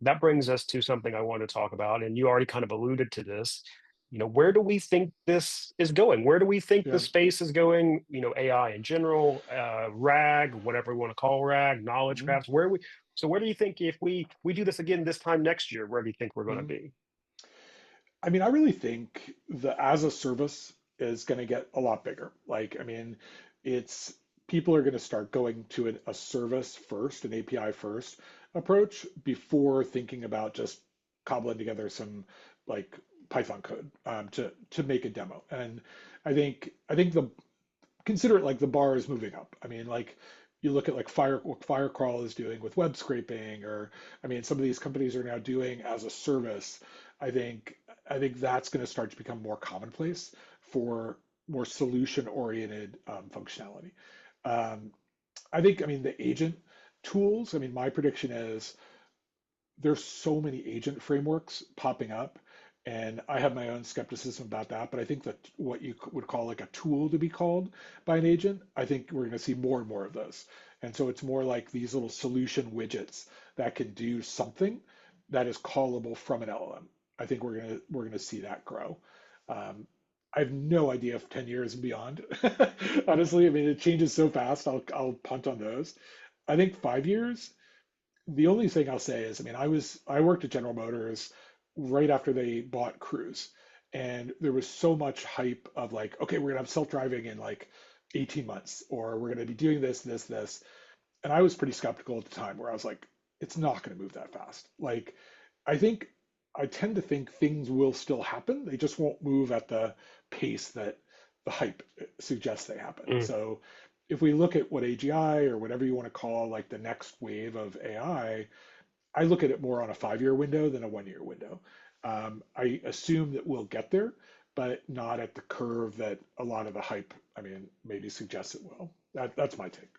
that brings us to something I want to talk about, and you already kind of alluded to this. Where do we think this is going? Where do we think the Yeah. space is going? AI in general, RAG, whatever we want to call RAG, knowledge Mhm. graphs. Where do you think if we do this again this time next year, where do you think we're going to Mhm. be? I mean, I really think the as a service is going to get a lot bigger. Like, I mean, it's people are going to start going to a service first, an API first approach before thinking about just cobbling together some like Python code to make a demo. And I think the consider it like the bar is moving up. I mean, like you look at like what Firecrawl is doing with web scraping, or I mean, some of these companies are now doing as a service. I think I think that's going to start to become more commonplace for more solution-oriented functionality. Um, I mean, the agent tools. I mean, my prediction is there's so many agent frameworks popping up, and I have my own skepticism about that. But I think that what you would call like a tool to be called by an agent, I think we're going to see more and more of those. And so it's more like these little solution widgets that can do something that is callable from an LLM. I think we're gonna see that grow. Um, I have no idea if 10 years and beyond. Honestly, I mean, it changes so fast. I'll punt on those. I think 5 years, the only thing I'll say is, I mean, I worked at General Motors right after they bought Cruise, and there was so much hype of like, okay, we're gonna have self-driving in like 18 months, or we're gonna be doing this, this, this. And I was pretty skeptical at the time, where I was like, it's not gonna move that fast. Like, I think I tend to think things will still happen. They just won't move at the pace that the hype suggests they happen. Mm. So if we look at what AGI or whatever you want to call like the next wave of I look at it more on a 5 year window than a 1 year window. I assume that we'll get there, but not at the curve that a lot of the hype, I mean, maybe suggests it will. That's my take.